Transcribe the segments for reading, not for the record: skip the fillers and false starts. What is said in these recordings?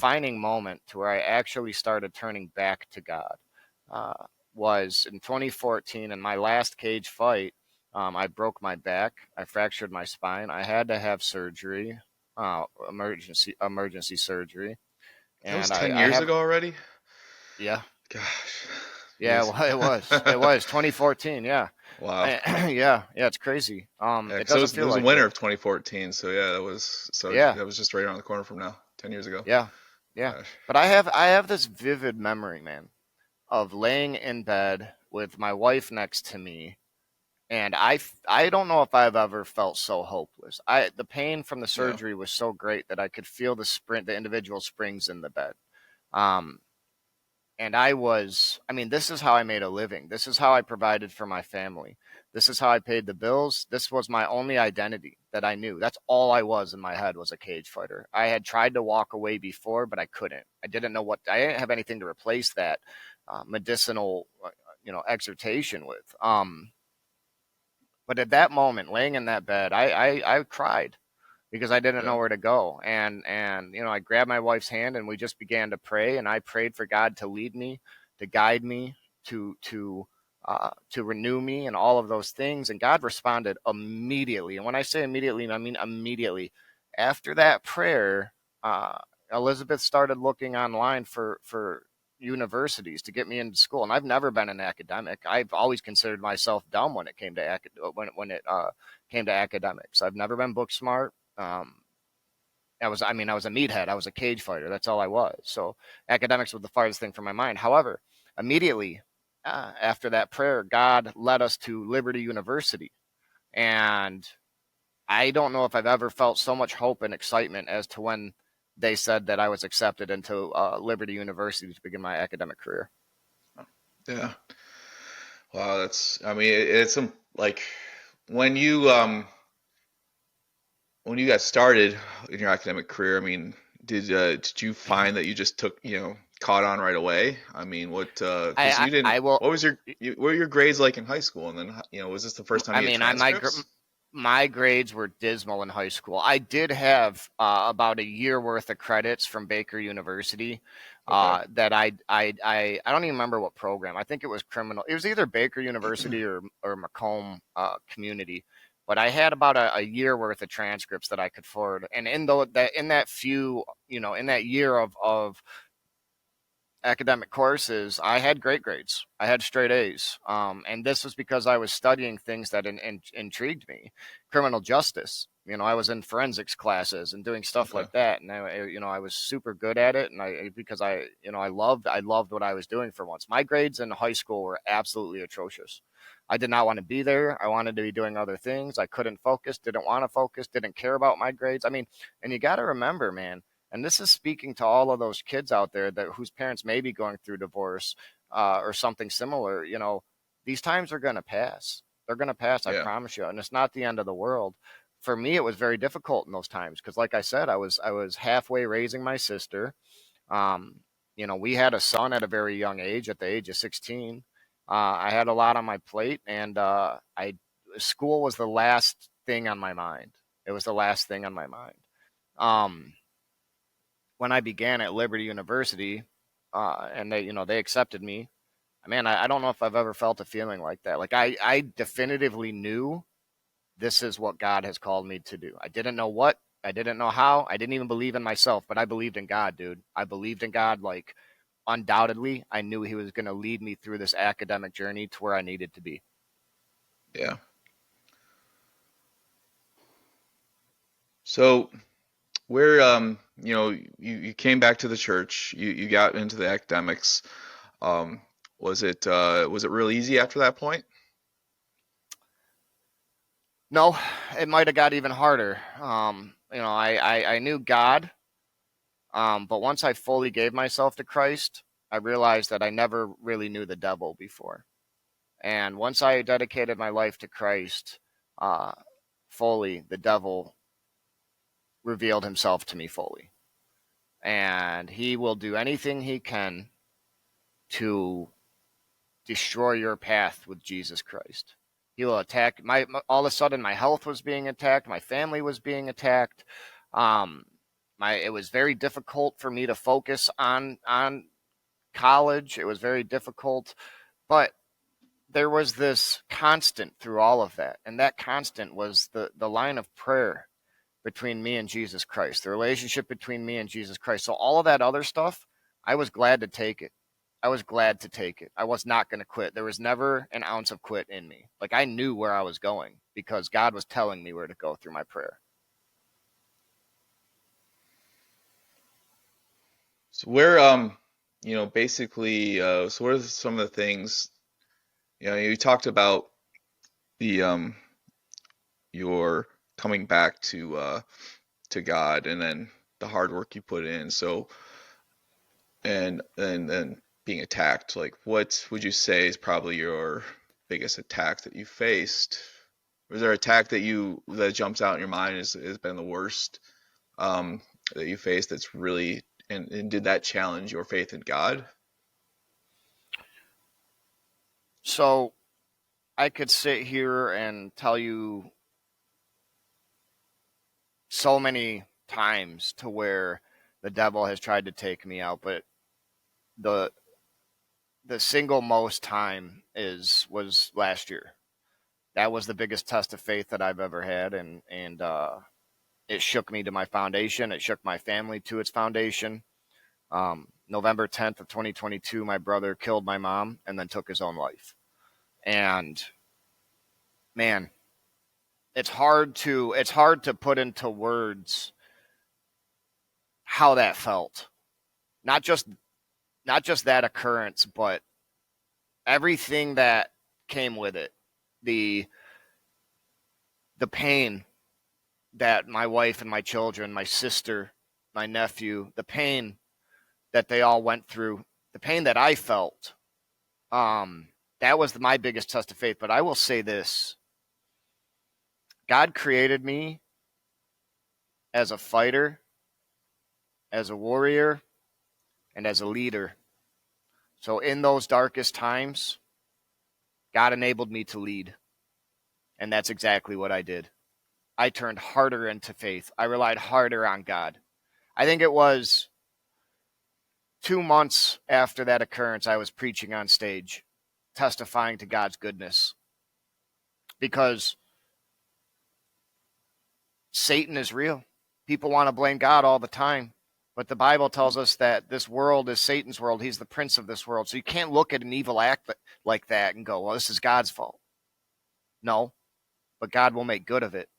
defining moment to where I actually started turning back to God uh, was in 2014 in my last cage fight. I broke my back. I fractured my spine. I had to have surgery, emergency surgery, That was and 10 I years have ago already. yeah. Gosh. Yeah, Jeez. well, it was 2014. Yeah, Wow. yeah, it's crazy. Yeah, It because doesn't it feel was the like winter it. of 2014. So yeah, Yeah, that was just right around the corner from now, 10 years ago. yeah, yeah. Gosh. But I have this vivid memory, man, of laying in bed with my wife next to me, and I don't know if I've ever felt so hopeless. The pain from the Yeah. surgery was so great that I could feel the individual springs in the bed. Um, And I mean, this is how I made a living. This is how I provided for my family. This is how I paid the bills. This was my only identity that I knew. That's all I was in my head was a cage fighter. I had tried to walk away before, but I couldn't. I didn't have anything to replace that medicinal, exhortation with. But at that moment, laying in that bed, I cried because I didn't Yeah. know where to go. And I grabbed my wife's hand and we just began to pray. And I prayed for God to lead me, to guide me, to renew me, and all of those things. And God responded immediately. And when I say immediately, I mean immediately. After that prayer, uh, Elizabeth started looking online for universities to get me into school. And I've never been an academic. I've always considered myself dumb when it came to when it came to academics. I've never been book smart. I was a meathead. I was a cage fighter. That's all I was. So academics was the farthest thing from my mind. However, immediately after that prayer, God led us to Liberty University. And I don't know if I've ever felt so much hope and excitement as to when they said that I was accepted into Liberty University to begin my academic career. Yeah. Wow. I mean, it's some like when you got started in your academic career, I mean, did you find that you just caught on right away? I mean, because I, you didn't, I will. what was what were your grades like in high school? And then, was this the first time I you had mean, transcripts? my grades were dismal in high school. I did have about a year worth of credits from Baker University. Okay. That I don't even remember what program. I think it was criminal. It was either Baker University or Macomb Community. But I had about a year worth of transcripts that I could forward. And in that few, in that year of academic courses, I had great grades. I had straight A's. And this was because I was studying things that intrigued me. Criminal justice. I was in forensics classes and doing stuff Okay. like that. And I was super good at it. And because I loved what I was doing for once. My grades in high school were absolutely atrocious. I did not want to be there. I wanted to be doing other things. I couldn't focus, didn't want to focus, didn't care about my grades. I mean, and you got to remember, man, and this is speaking to all of those kids out there that whose parents may be going through divorce or something similar. These times are going to pass. They're going to pass, I Yeah. promise you. And it's not the end of the world. For me, it was very difficult in those times because, like I said, I was halfway raising my sister. Um, we had a son at a very young age, at the age of 16. I had a lot on my plate, and I school was the last thing on my mind. It was the last thing on my mind. Um, when I began at Liberty University, and they accepted me. Man, I don't know if I've ever felt a feeling like that. Like I definitively knew this is what God has called me to do. I didn't know what, I didn't know how, I didn't even believe in myself, but I believed in God, dude. I believed in God like undoubtedly. I knew He was going to lead me through this academic journey to where I needed to be. Yeah. So where, you came back to the church, you got into the academics. Um, was it real easy after that point? No, it might have got even harder. I knew God. But once I fully gave myself to Christ, I realized that I never really knew the devil before. And once I dedicated my life to Christ uh, fully, the devil revealed himself to me fully. And he will do anything he can to destroy your path with Jesus Christ. He will attack all of a sudden my health was being attacked, my family was being attacked. Um, It was very difficult for me to focus on college. It was very difficult, but there was this constant through all of that, and that constant was the line of prayer between me and Jesus Christ, the relationship between me and Jesus Christ. So all of that other stuff, I was glad to take it. I was glad to take it. I was not going to quit. There was never an ounce of quit in me. Like, I knew where I was going because God was telling me where to go through my prayer. So where basically so what are some of the things, you talked about the your coming back to God, and then the hard work you put in. So and then being attacked, like what would you say is probably your biggest attack that you faced? Was there an attack that jumps out in your mind has been the worst um, that you faced, that's really, and did that challenge your faith in God? So I could sit here and tell you so many times to where the devil has tried to take me out, but the the single most time is was last year. That was the biggest test of faith that I've ever had, and it shook me to my foundation. It shook my family to its foundation. November 10th of 2022, my brother killed my mom and then took his own life. And man, it's hard to put into words how that felt. Not just not just that occurrence, but everything that came with it. The the pain that my wife and my children, my sister, my nephew, the pain that they all went through, the pain that I felt, um, that was my biggest test of faith. But I will say this: God created me as a fighter, as a warrior, and as a leader. So in those darkest times, God enabled me to lead. And that's exactly what I did. I turned harder into faith. I relied harder on God. I think it was 2 months after that occurrence, I was preaching on stage, testifying to God's goodness. Because Satan is real. People want to blame God all the time. But the Bible tells us that this world is Satan's world. He's the prince of this world. So you can't look at an evil act like that and go, well, this is God's fault. No, but God will make good of it.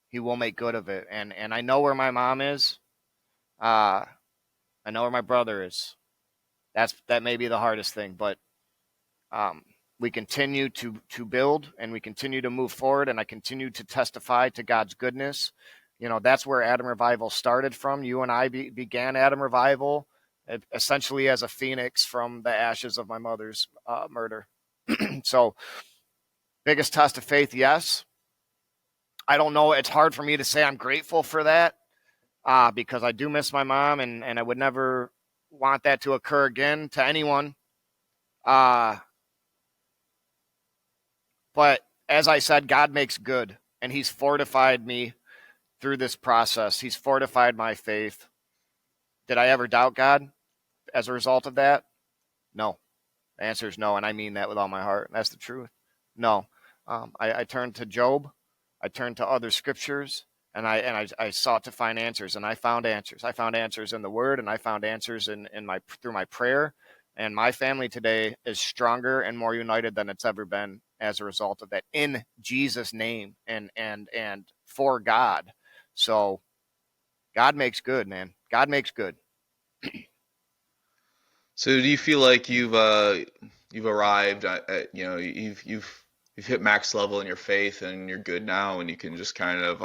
He will make good of it. And I know where my mom is. I know where my brother is. That may be the hardest thing, but um, we continue to build and we continue to move forward, and I continue to testify to God's goodness. That's where Adam Revival started from. You and I began Adam Revival essentially as a phoenix from the ashes of my mother's murder. So, biggest test of faith, yes. I don't know. It's hard for me to say I'm grateful for that because I do miss my mom, and I would never want that to occur again to anyone. Uh, but as I said, God makes good, and He's fortified me through this process. He's fortified my faith. Did I ever doubt God as a result of that? No. The answer is no, and I mean that with all my heart. That's the truth. No. I turned to Job. I turned to other scriptures, and I sought to find answers, and I found answers. I found answers in the Word, and I found answers through my prayer. And my family today is stronger and more united than it's ever been as a result of that, in Jesus' name and for God. So God makes good, man. God makes good. So do you feel like you've arrived at, you've hit max level in your faith, and you're good now, and you can just kind of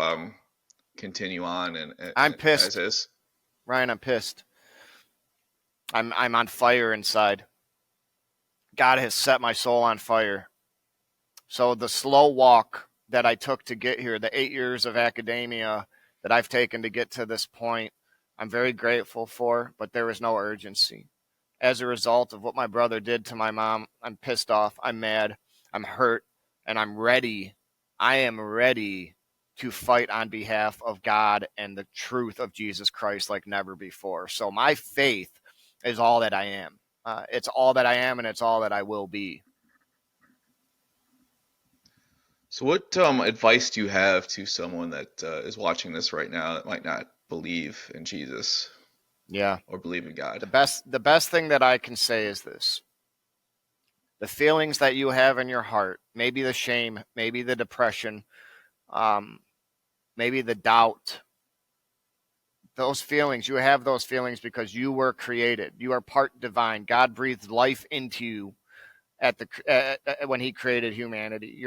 continue on I'm and as pissed, is? Ryan. I'm pissed. I'm on fire inside. God has set my soul on fire. So the slow walk that I took to get here, the 8 years of academia that I've taken to get to this point, I'm very grateful for, but there is no urgency. As a result of what my brother did to my mom, I'm pissed off, I'm mad, I'm hurt, and I'm ready. I am ready to fight on behalf of God and the truth of Jesus Christ like never before. So my faith is all that I am. It's all that I am, and it's all that I will be. So, what advice do you have to someone that is watching this right now that might not believe in Jesus Yeah. or believe in God? The best thing that I can say is this. The feelings that you have in your heart, maybe the shame, maybe the depression, um, maybe the doubt, those feelings, you have those feelings because you were created. You are part divine. God breathed life into you when he created humanity.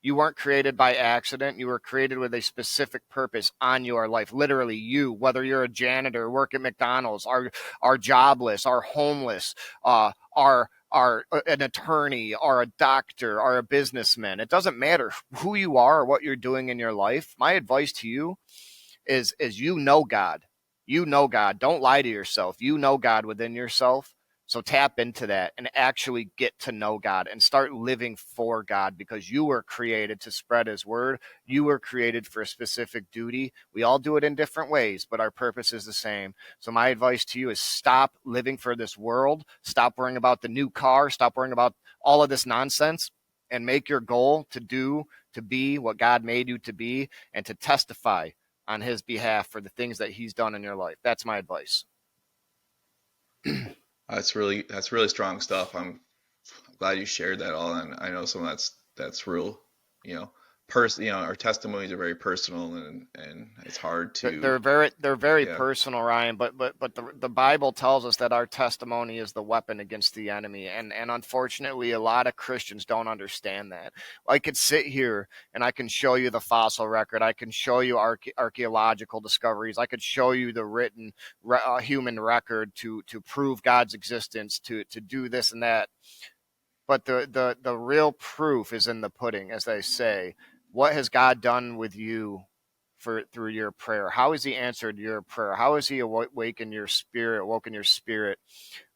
You weren't created by accident. You were created with a specific purpose on your life. Literally, you, whether you're a janitor, work at McDonald's, are jobless, are homeless, are an attorney, are a doctor, are a businessman. It doesn't matter who you are or what you're doing in your life. My advice to you is you know God. You know God. Don't lie to yourself. You know God within yourself. So tap into that and actually get to know God and start living for God, because you were created to spread his word. You were created for a specific duty. We all do it in different ways, but our purpose is the same. So my advice to you is stop living for this world. Stop worrying about the new car. Stop worrying about all of this nonsense, and make your goal to be what God made you to be, and to testify on his behalf for the things that he's done in your life. That's my advice. That's really strong stuff. I'm glad you shared that all, and I know some of that's real. You know, our testimonies are very personal, and it's hard to, They're very yeah. personal, Ryan. But the Bible tells us that our testimony is the weapon against the enemy, and unfortunately, a lot of Christians don't understand that. I could sit here and I can show you the fossil record. I can show you archaeological discoveries. I could show you the written human record to prove God's existence, to do this and that. But the real proof is in the pudding, as they say. What has God done with you through your prayer? How has he answered your prayer? How has he awakened your spirit, woken your spirit?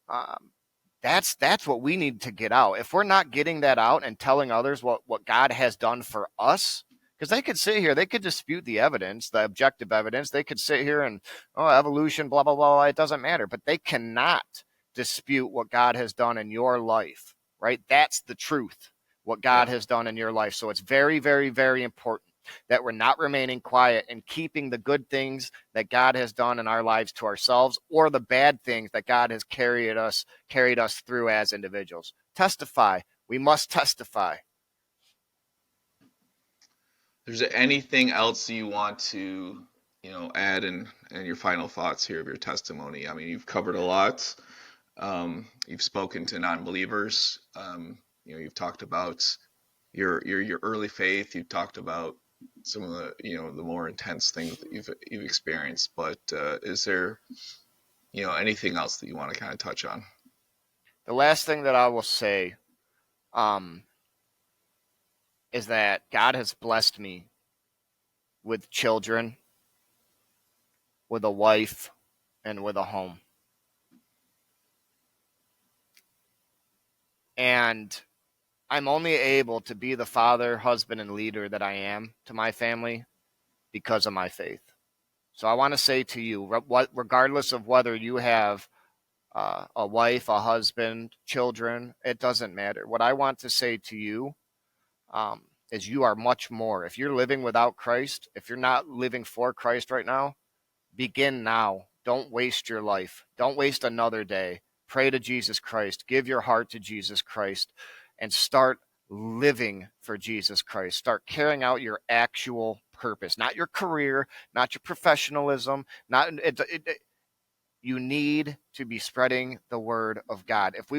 Um, that's what we need to get out. If we're not getting that out and telling others what God has done for us, because they could sit here, they could dispute the evidence, the objective evidence. They could sit here and, oh, evolution, blah, blah, blah, it doesn't matter. But they cannot dispute what God has done in your life, right? That's the truth, what God Yeah. has done in your life. So it's very, very, very important that we're not remaining quiet and keeping the good things that God has done in our lives to ourselves, or the bad things that God has carried us through as individuals. Testify. We must testify. Is there anything else you want to, add in your final thoughts here of your testimony? I mean, you've covered a lot. You've spoken to non-believers. You've talked about your early faith. You've talked about some of the more intense things that you've experienced. But is there anything else that you want to kind of touch on? The last thing that I will say um, is that God has blessed me with children, with a wife, and with a home. And I'm only able to be the father, husband, and leader that I am to my family because of my faith. So I want to say to you, regardless of whether you have a wife, a husband, children, it doesn't matter. What I want to say to you is you are much more. If you're living without Christ, if you're not living for Christ right now, begin now. Don't waste your life. Don't waste another day. Pray to Jesus Christ. Give your heart to Jesus Christ and start living for Jesus Christ. Start carrying out your actual purpose, not your career, not your professionalism, not you need to be spreading the word of God. If we